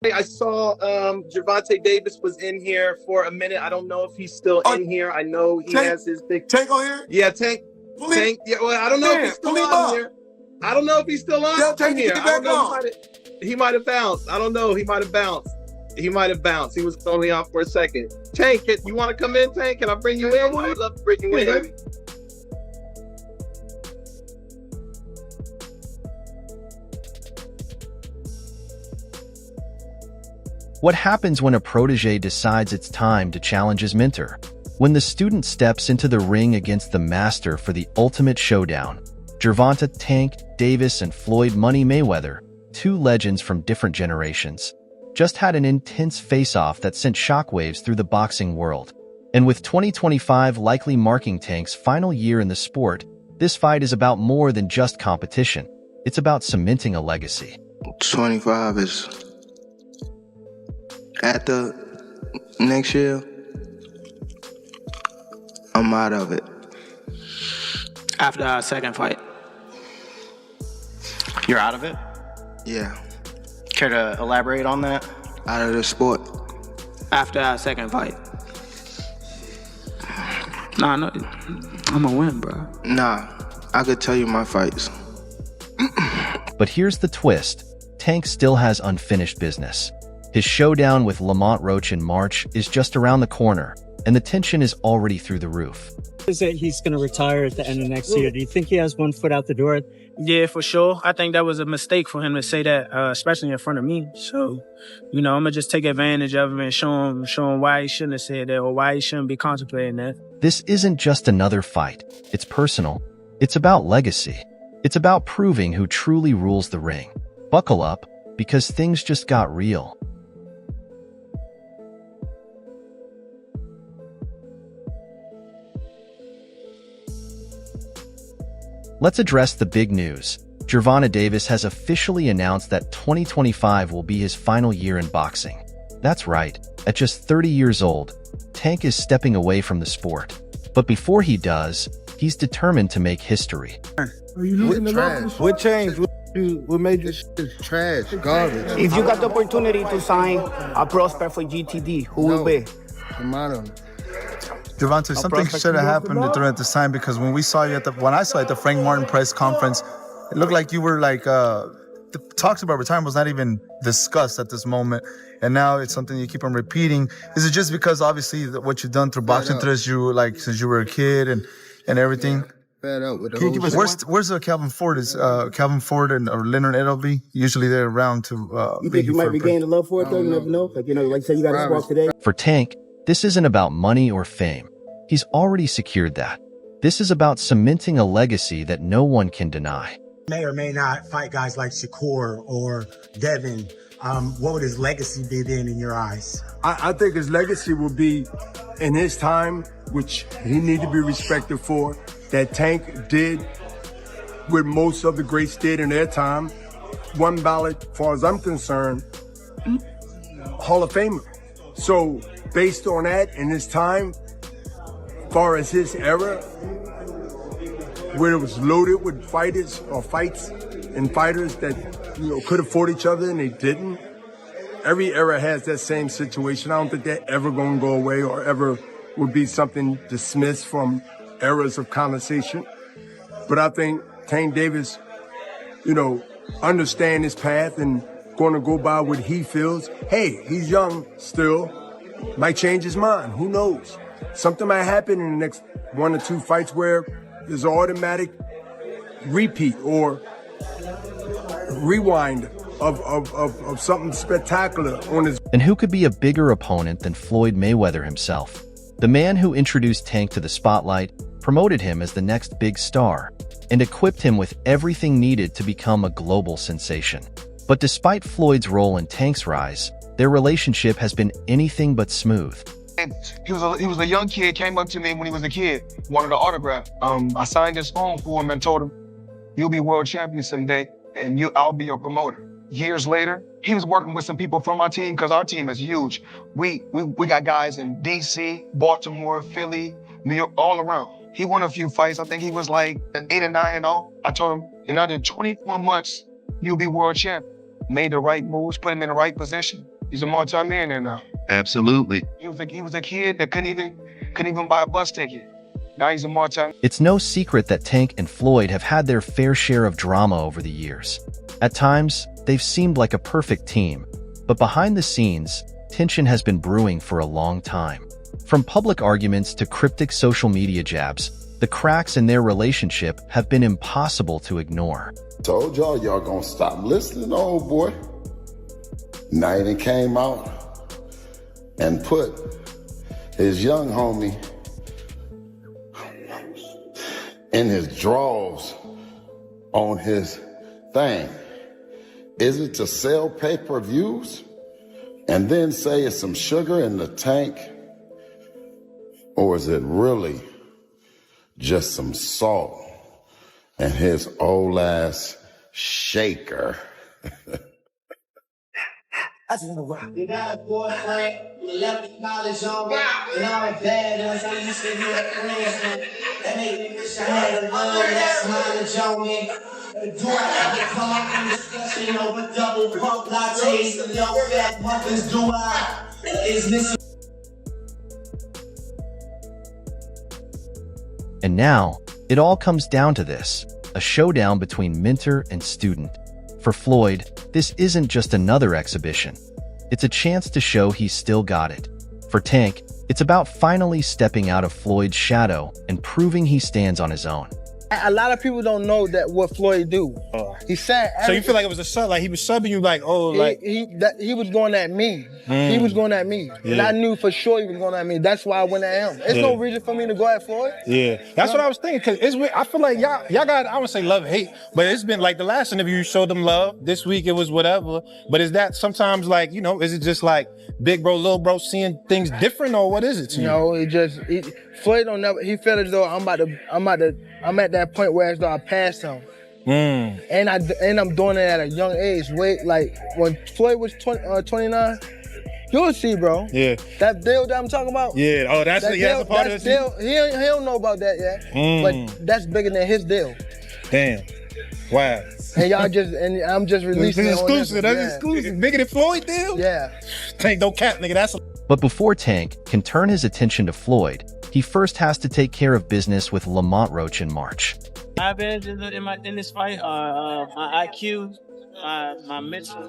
I saw Gervonta Davis was in here for a minute. I don't know if he's still in here. I know he has his big Tank on here. Yeah, Tank. Yeah, well, I don't know if he's still on here. I don't know if he's still on here. I don't know. He might have bounced. I don't know. He might have bounced. He was only on for a second. Tank, you want to come in, Tank? Can I bring you in? I'd love to bring you in. What happens when a protege decides it's time to challenge his mentor? When the student steps into the ring against the master for the ultimate showdown. Gervonta "Tank" Davis and Floyd "Money" Mayweather, two legends from different generations, just had an intense face-off that sent shockwaves through the boxing world. And with 2025 likely marking Tank's final year in the sport, this fight is about more than just competition. It's about cementing a legacy. 25 is after next year. I'm out of it. After our second fight. You're out of it? Yeah. Care to elaborate on that? Out of the sport. After our second fight. Nah, no, I'm gonna win, bro. Nah, I could tell you my fights. But here's the twist. Tank still has unfinished business. His showdown with Lamont Roach in March is just around the corner, and the tension is already through the roof. Is that he's going to retire at the end of next year? Do you think he has one foot out the door? Yeah, for sure. I think that was a mistake for him to say that, especially in front of me. So, I'm gonna just take advantage of him and show him why he shouldn't have said that or why he shouldn't be contemplating that. This isn't just another fight. It's personal. It's about legacy. It's about proving who truly rules the ring. Buckle up, because things just got real. Let's address the big news. Gervonta Davis has officially announced that 2025 will be his final year in boxing. That's right, at just 30 years old, Tank is stepping away from the sport. But before he does, he's determined to make history. Are you losing the trash? What changed? What made this trash? Garbage. If you got the opportunity to sign a prospect for GTD, who will be? Gervonta, something should have happened during this time, because when I saw you at the Frank Martin press conference, it looked like you were like the talks about retirement was not even discussed at this moment, and now it's something you keep on repeating. Is it just because obviously what you've done through boxing since you were a kid and everything? Fed up with Where's Calvin Ford? Is Calvin Ford or Leonard Edelby usually they're around to? You think you might regain the love for it though? You never know. Like you said, you got to squawk today. For Tank, this isn't about money or fame. He's already secured that. This is about cementing a legacy that no one can deny. May or may not fight guys like Shakur or Devin. What would his legacy be then in your eyes? I think his legacy will be in his time, which he need to be respected for, that Tank did what most of the greats did in their time. One ballot, as far as I'm concerned, Hall of Famer. So based on that, in his time, as far as his era, where it was loaded with fighters or fights and fighters that could have fought each other and they didn't. Every era has that same situation. I don't think they're ever going to go away or ever would be something dismissed from eras of conversation. But I think Tank Davis, understand his path and going to go by what he feels. Hey, he's young still, might change his mind. Who knows? Something might happen in the next 1 or 2 fights where there's an automatic repeat or rewind of something spectacular on his. And who could be a bigger opponent than Floyd Mayweather himself? The man who introduced Tank to the spotlight, promoted him as the next big star, and equipped him with everything needed to become a global sensation. But despite Floyd's role in Tank's rise, their relationship has been anything but smooth. He was a young kid, came up to me when he was a kid, wanted an autograph. I signed his phone for him and told him, "You'll be world champion someday, and I'll be your promoter." Years later, he was working with some people from our team, because our team is huge. We got guys in DC, Baltimore, Philly, New York, all around. He won a few fights. I think he was like 8 or 9-0. I told him, in under 24 months, you'll be world champion. made the right moves, put him in the right position. He's a multi-millionaire now. Absolutely. He was a kid that couldn't even buy a bus ticket. Now he's a multi. It's no secret that Tank and Floyd have had their fair share of drama over the years. At times, they've seemed like a perfect team, but behind the scenes, tension has been brewing for a long time. From public arguments to cryptic social media jabs, the cracks in their relationship have been impossible to ignore. Told y'all gonna stop listening to old boy. Now he done came out and put his young homie in his drawers on his thing. Is it to sell pay-per-views and then say it's some sugar in the tank? Or is it really just some salt and his old ass shaker? I just wanna rock. You got a boyfriend, you left the college on me, and all the bad ones, I used to be a friend. That made me wish I had a love that's mileage on me. Do I have to come up in discussion over double pump lattes and young fat muffins? Do I? Is this? And now, it all comes down to this, a showdown between mentor and student. For Floyd, this isn't just another exhibition. It's a chance to show he's still got it. For Tank, it's about finally stepping out of Floyd's shadow and proving he stands on his own. A lot of people don't know that what Floyd do. He said. So you feel like it was a sub, like he was subbing you, like he was going at me. He was going at me, and I knew for sure he was going at me. That's why I went at him. There's no reason for me to go at Floyd. Yeah, that's what I was thinking. Cause I feel like y'all got, I would say love hate, but it's been like the last interview you showed them love. This week it was whatever. But is that sometimes like, you know, is it just like big bro, little bro seeing things different, or what is it to you? No, Floyd don't never. He felt as though I'm at that point where as though I passed him. And I'm doing it at a young age. Wait, like when Floyd was 29, you'll see, bro. Yeah. That deal that I'm talking about. Yeah. Oh, that's a part of the deal. He don't know about that yet. But that's bigger than his deal. Damn. Wow. And I'm just releasing it. Exclusive. That's exclusive. Bigger than Floyd deal? Yeah. Tank, don't cap, nigga. But before Tank can turn his attention to Floyd, he first has to take care of business with Lamont Roach in March. My advantage in this fight are my IQ, my mental,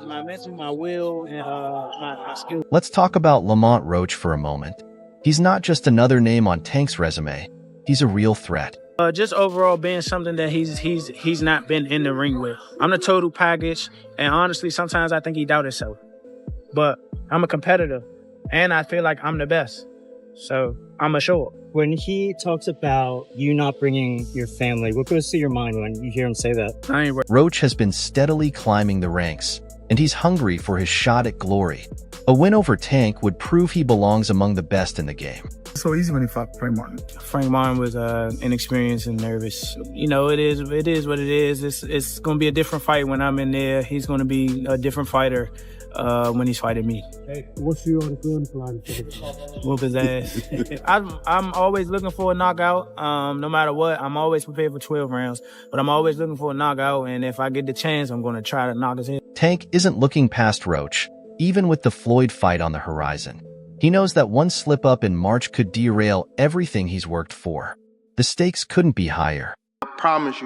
my will, and my skill. Let's talk about Lamont Roach for a moment. He's not just another name on Tank's resume. He's a real threat. Just overall being something that he's not been in the ring with. I'm the total package, and honestly, sometimes I think he doubts himself. But I'm a competitor, and I feel like I'm the best. So I'm a show up. When he talks about you not bringing your family, what goes through your mind when you hear him say that? Roach has been steadily climbing the ranks, and he's hungry for his shot at glory. A win over Tank would prove he belongs among the best in the game. So easy when he fought Frank Martin. Frank Martin was inexperienced and nervous. You know, it is what it is. It's going to be a different fight when I'm in there. He's going to be a different fighter when he's fighting me. Hey, what's your gun plan for the Whoop his ass. I'm always looking for a knockout. No matter what, I'm always prepared for 12 rounds. But I'm always looking for a knockout, and if I get the chance, I'm going to try to knock his head. Tank isn't looking past Roach, even with the Floyd fight on the horizon. He knows that one slip-up in March could derail everything he's worked for. The stakes couldn't be higher. I promise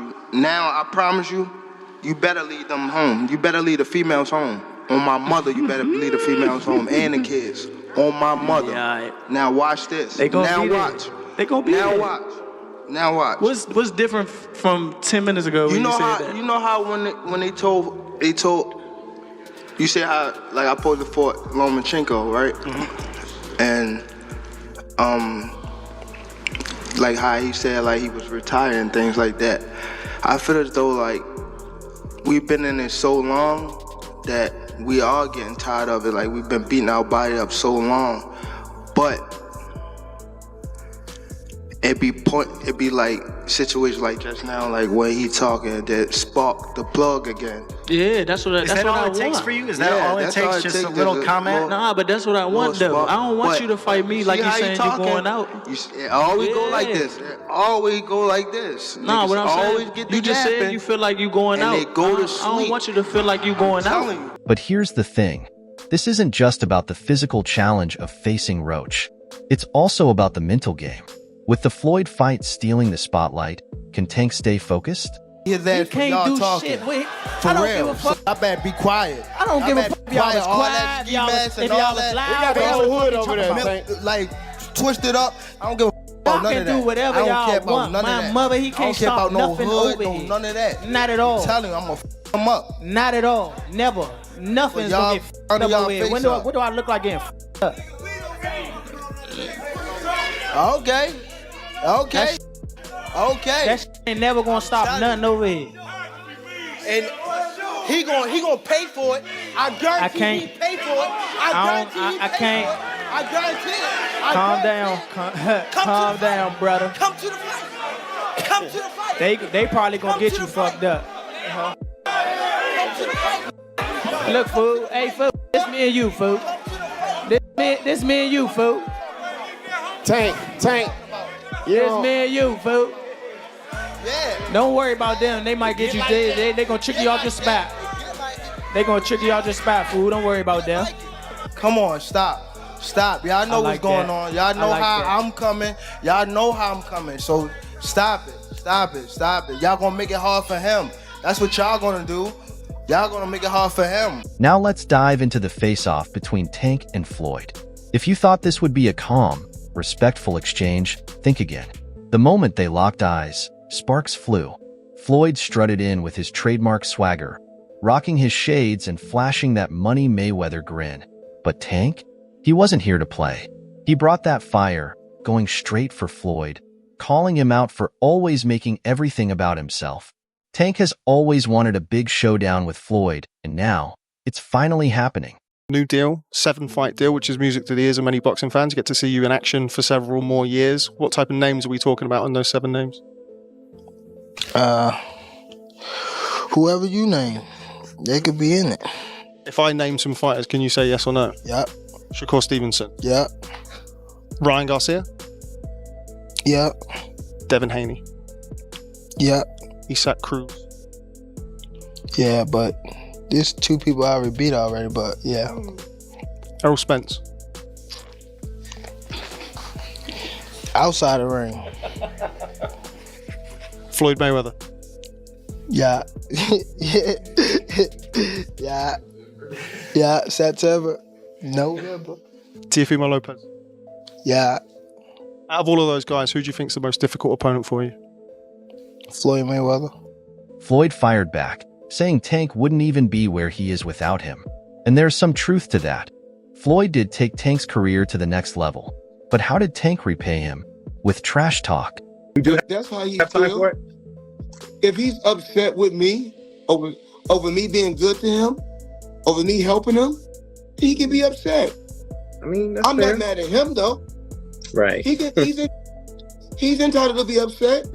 you, you better lead them home. You better lead the females home. On my mother, you better lead the females home and the kids. On my mother. Yeah, now watch this. They gonna now be watch. There. They gonna be now there. watch. Now watch. What's different from 10 minutes ago when you said that? You know how when they told you say how like I posed for Lomachenko, right? Mm-hmm. And like how he said like he was retired and things like that. I feel as though like we've been in it so long that we are getting tired of it. Like we've been beating our body up so long, but it be like situations like just now, like when he talking that spark the plug again. Yeah, that's what I want. Is that all it takes for you? Is that all it takes? Just a little comment? Nah, but that's what I want though. I don't want you to fight me like you saying you're going out. It always go like this. It always go like this. Nah, what I'm always saying, get the you just said you feel like you going out. And they go to sleep. I don't want you to feel like you going out. But here's the thing. This isn't just about the physical challenge of facing Roach. It's also about the mental game. With the Floyd fight stealing the spotlight, can Tank stay focused? His ass for y'all talking. Shit, wait. For I don't real. give a fuck. So I better be quiet. I don't give a fuck if y'all was All quiet, that if ski y'all mask was, and if y'all all was that. loud. They got what the y'all whole was hood fucking over talking there. about. Like, twisted up. I don't give a fuck about Y'all none can of that. do whatever I don't y'all care about want. none of My that. mother, he I don't can't care stop about no nothing hood, over no here. none of that. Not at all. I'm telling you, I'm gonna f him up. Not at all. Never. Nothing's Well, gonna y'all get under f***ed y'all up over here. face What do I look like getting f***ed up? Okay. Okay. Okay. That shit ain't never gonna stop nothing over here. And he gonna pay for it. I guarantee can't. he pay for it. I can't. for it. I guarantee it. Calm down. Calm down, brother. Come to the fight. Come to the fight. They probably gonna get you fucked up. Look, fool. Hey, fool. This me and you, fool. This me and you, fool. Tank. This me and you, fool. Yeah. Don't worry about them. They might get you. They gonna trick you off your spot. They gonna trick you off your spot, fool. Don't worry about them. Come on, stop. Y'all know what's going on. Y'all know how I'm coming. Y'all know how I'm coming. So stop it. Y'all gonna make it hard for him. That's what y'all gonna do. Y'all gonna make it hard for him. Now let's dive into the face-off between Tank and Floyd. If you thought this would be a calm, respectful exchange, think again. The moment they locked eyes, sparks flew. Floyd strutted in with his trademark swagger, rocking his shades and flashing that money Mayweather grin. But Tank? He wasn't here to play. He brought that fire, going straight for Floyd, calling him out for always making everything about himself. Tank has always wanted a big showdown with Floyd, and now, it's finally happening. New deal, 7-fight deal, which is music to the ears of many boxing fans. Get to see you in action for several more years. What type of names are we talking about on those 7 names? Whoever you name, they could be in it. If I name some fighters, can you say yes or no? Yep. Shakur Stevenson. Yep. Ryan Garcia. Yep. Devin Haney. Yep. Isaac Cruz. Yeah, but there's 2 people I already beat already, but yeah. Errol Spence. Outside the ring. Floyd Mayweather. Yeah. Yeah, September. November. Teofimo Lopez. Yeah. Out of all of those guys, who do you think's the most difficult opponent for you? Floyd Mayweather. Floyd fired back, saying Tank wouldn't even be where he is without him. And there's some truth to that. Floyd did take Tank's career to the next level. But how did Tank repay him? With trash talk. That's how he feels. If he's upset with me over me being good to him, over me helping him, he can be upset. I mean, I'm not mad at him though. Right. He's entitled to be upset.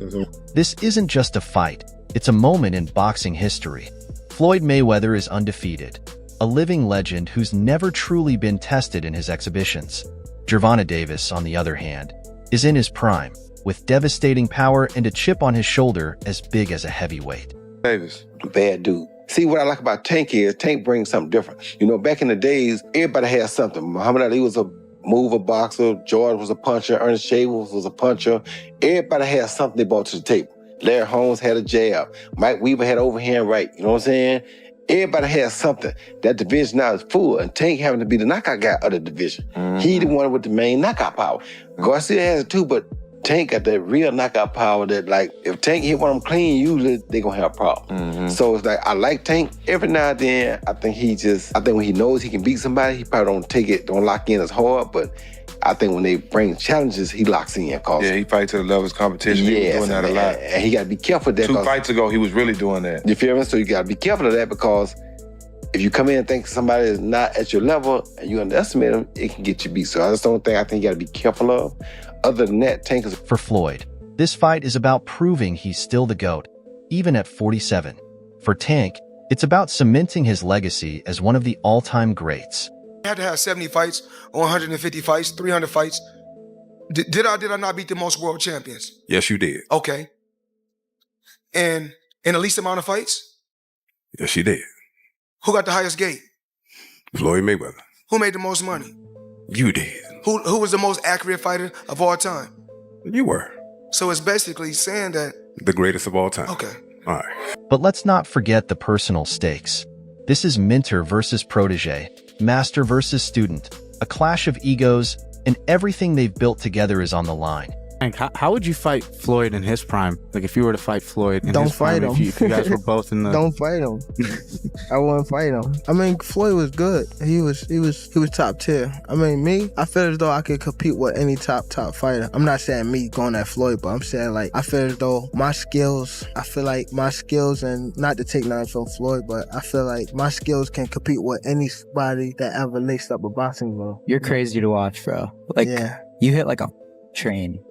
This isn't just a fight. It's a moment in boxing history. Floyd Mayweather is undefeated, a living legend who's never truly been tested in his exhibitions. Gervonta Davis, on the other hand, is in his prime, with devastating power and a chip on his shoulder as big as a heavyweight. Davis, bad dude. See, what I like about Tank is Tank brings something different. You know, back in the days, everybody had something. Muhammad Ali was a mover boxer, George was a puncher, Ernest Shavers was a puncher. Everybody had something they brought to the table. Larry Holmes had a jab. Mike Weaver had overhand right. You know what I'm saying? Everybody has something. That division now is full, and Tank having to be the knockout guy of the division. He the one with the main knockout power. Garcia has it too, but Tank got that real knockout power that, like, if Tank hit one of them clean, usually they gonna have a problem. So it's like, I like Tank. Every now and then, I think when he knows he can beat somebody, he probably don't lock in as hard, but I think when they bring challenges, he locks in. Yeah, he fights to the level of competition. He was doing that a lot. And he got to be careful of that. 2 fights ago, he was really doing that. You feel me? So you got to be careful of that, because if you come in and think somebody is not at your level and you underestimate them, it can get you beat. So that's the only thing I think you got to be careful of. Other than that, Tank is... For Floyd, this fight is about proving he's still the GOAT, even at 47. For Tank, it's about cementing his legacy as one of the all-time greats. I had to have 70 fights, 150 fights, 300 fights. Did I not beat the most world champions? Yes, you did. Okay. And in the least amount of fights? Yes, you did. Who got the highest gate? Floyd Mayweather. Who made the most money? You did. Who was the most accurate fighter of all time? You were. So it's basically saying that... The greatest of all time. Okay. All right. But let's not forget the personal stakes. This is mentor versus protege, master versus student, a clash of egos, and everything they've built together is on the line. How would you fight Floyd in his prime? Like if you were to fight Floyd in Don't his prime, fight him. if you guys were both in the... Don't fight him. I wouldn't fight him. I mean, Floyd was good. He was top tier. I mean, me, I feel as though I could compete with any top fighter. I'm not saying me going at Floyd, but I'm saying like I feel as though my skills, and not to take nothing from Floyd, but I feel like my skills can compete with anybody that ever laced up a boxing glove. You're crazy to watch, bro. Like, yeah. You hit like a train.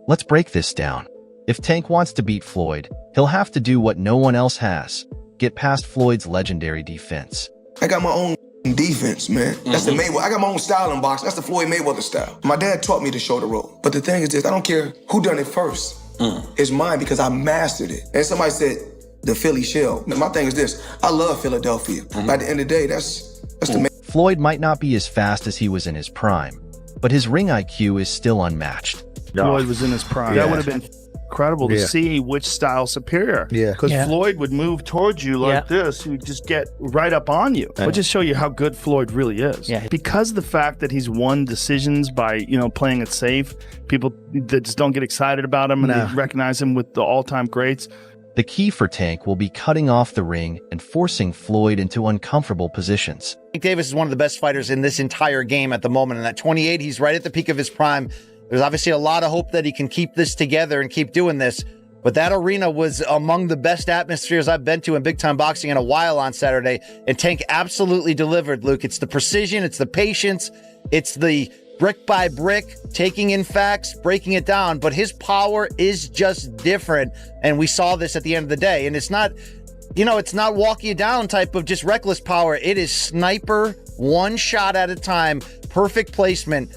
Let's break this down. If Tank wants to beat Floyd, he'll have to do what no one else has. Get past Floyd's legendary defense. I got my own defense, man. That's the Mayweather. I got my own style in boxing. That's the Floyd Mayweather style. My dad taught me to show the rope. But the thing is this, I don't care who done it first. It's mine because I mastered it. And somebody said, the Philly shell. Now, my thing is this, I love Philadelphia. But at the end of the day, that's the Floyd might not be as fast as he was in his prime, but his ring IQ is still unmatched. Floyd was in his prime. That would have been incredible to see which style's superior. Yeah. Because Floyd would move towards you like this, he'd just get right up on you. But just show you how good Floyd really is. Yeah. Because of the fact that he's won decisions by, playing it safe, people that just don't get excited about him and they recognize him with the all-time greats. The key for Tank will be cutting off the ring and forcing Floyd into uncomfortable positions. Tank Davis is one of the best fighters in this entire game at the moment. And at 28, he's right at the peak of his prime. There's obviously a lot of hope that he can keep this together and keep doing this. But that arena was among the best atmospheres I've been to in big-time boxing in a while on Saturday. And Tank absolutely delivered, Luke. It's the precision, it's the patience, it's the brick by brick, taking in facts, breaking it down. But his power is just different. And we saw this at the end of the day. And it's not, it's not walk you down type of just reckless power. It is sniper, one shot at a time, perfect placement.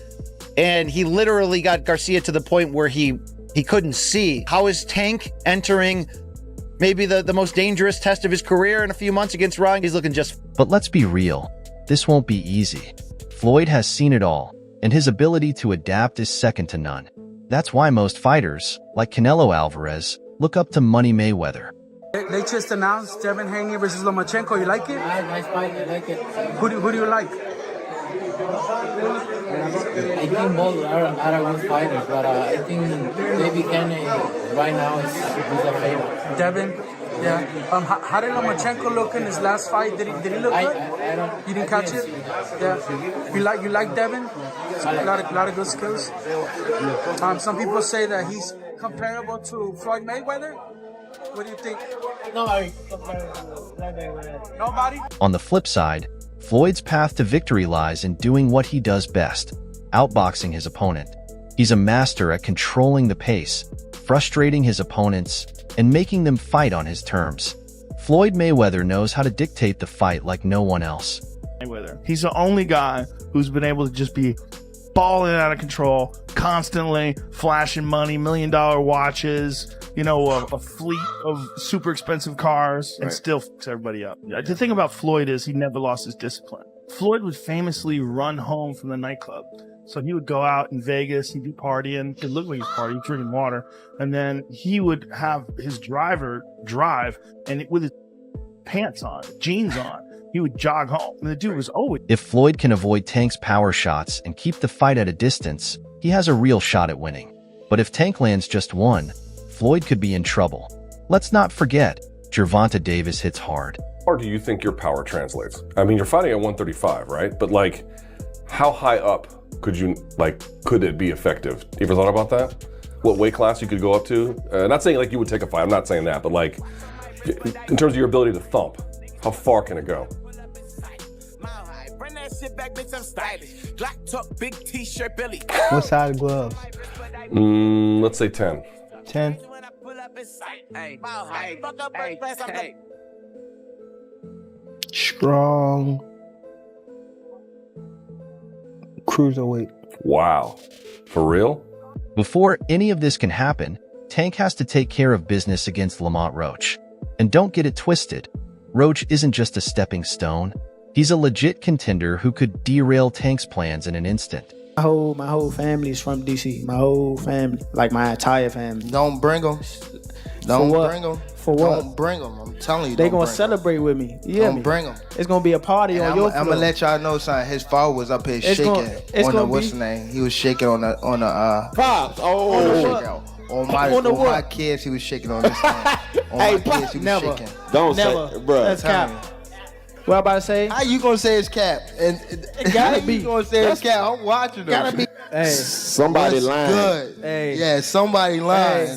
And he literally got Garcia to the point where he couldn't see. How is Tank entering maybe the most dangerous test of his career in a few months against Ryan? He's looking just... But let's be real. This won't be easy. Floyd has seen it all, and his ability to adapt is second to none. That's why most fighters, like Canelo Alvarez, look up to Money Mayweather. They just announced Devin Haney versus Lomachenko. You like it? Nice fight. I like it. Who do you like? I think both are good fighters, but I think David Haney right now is a favorite. Devin? Yeah. How did Lomachenko look in his last fight? Did he look good? You didn't catch it? Yeah. You like Devin? A lot of good skills. Some people say that he's comparable to Floyd Mayweather. What do you think? Nobody comparable to Floyd Mayweather. Nobody? On the flip side, Floyd's path to victory lies in doing what he does best, outboxing his opponent. He's a master at controlling the pace, frustrating his opponents, and making them fight on his terms. Floyd Mayweather knows how to dictate the fight like no one else. He's the only guy who's been able to just be balling out of control, constantly flashing money, $1 million watches, a fleet of super expensive cars, and still fucks everybody up. The thing about Floyd is he never lost his discipline. Floyd would famously run home from the nightclub. So he would go out in Vegas, he'd be partying, it looked like he was partying, drinking water, and then he would have his driver drive, and with his pants on, jeans on, he would jog home. And the dude was always... If Floyd can avoid Tank's power shots and keep the fight at a distance, he has a real shot at winning. But if Tank lands just one, Floyd could be in trouble. Let's not forget, Gervonta Davis hits hard. Or do you think your power translates? I mean, you're fighting at 135, right? But how high up could it be effective? You ever thought about that? What weight class you could go up to? Not saying you would take a fight, I'm not saying that, but in terms of your ability to thump, how far can it go? What size gloves? Let's say 10. 10? Strong. Cruiserweight. Wow. For real? Before any of this can happen, Tank has to take care of business against Lamont Roach. And don't get it twisted, Roach isn't just a stepping stone. He's a legit contender who could derail Tank's plans in an instant. My whole family is from DC. My whole family, like my entire family. Don't bring them. Don't bring them. For what? Don't bring them. I'm telling you. They gonna celebrate with me. Yeah, don't bring them. It's gonna be a party on your floor. I'm gonna let y'all know, son. His father was up here shaking on the what's the name? He was shaking on the Pops. On my kids, he was shaking on this thing. On my kids, he was shaking. Don't Never. say, bro. That's cap. What I about to say? How you gonna say it's cap? And it gotta be. You gonna say it's cap? I'm watching them. Gotta be. Hey, somebody lying. Good. Hey. Yeah, somebody lying. Hey.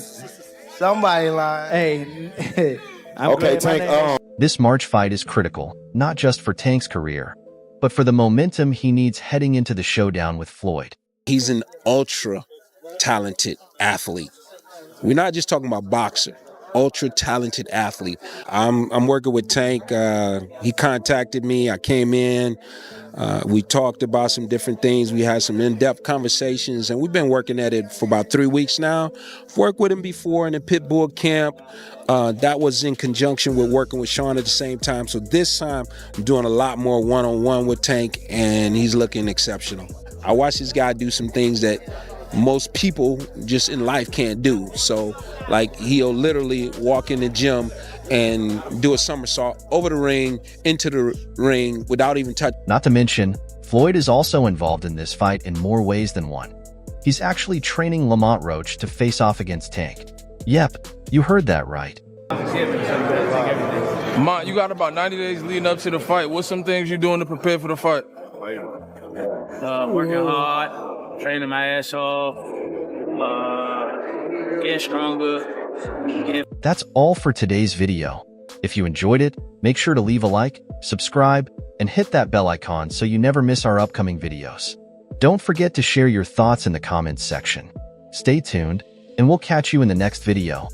Somebody lying. Hey. Okay, Tank. This March fight is critical, not just for Tank's career, but for the momentum he needs heading into the showdown with Floyd. He's an ultra talented athlete. We're not just talking about boxer. Ultra talented athlete. I'm working with Tank. He contacted me. I came in. We talked about some different things. We had some in-depth conversations, and we've been working at it for about 3 weeks now. I've worked with him before in the Pitbull camp. That was in conjunction with working with Sean at the same time. So this time, I'm doing a lot more one-on-one with Tank, and he's looking exceptional. I watched this guy do some things that most people just in life can't do. So, like, he'll literally walk in the gym and do a somersault over the ring, into the ring, without even touching. Not to mention, Floyd is also involved in this fight in more ways than one. He's actually training Lamont Roach to face off against Tank. Yep, you heard that right. Lamont, you got about 90 days leading up to the fight. What's some things you're doing to prepare for the fight? Working hard, training my ass off, getting stronger. That's all for today's video. If you enjoyed it, make sure to leave a like, subscribe, and hit that bell icon so you never miss our upcoming videos. Don't forget to share your thoughts in the comments section. Stay tuned, and we'll catch you in the next video.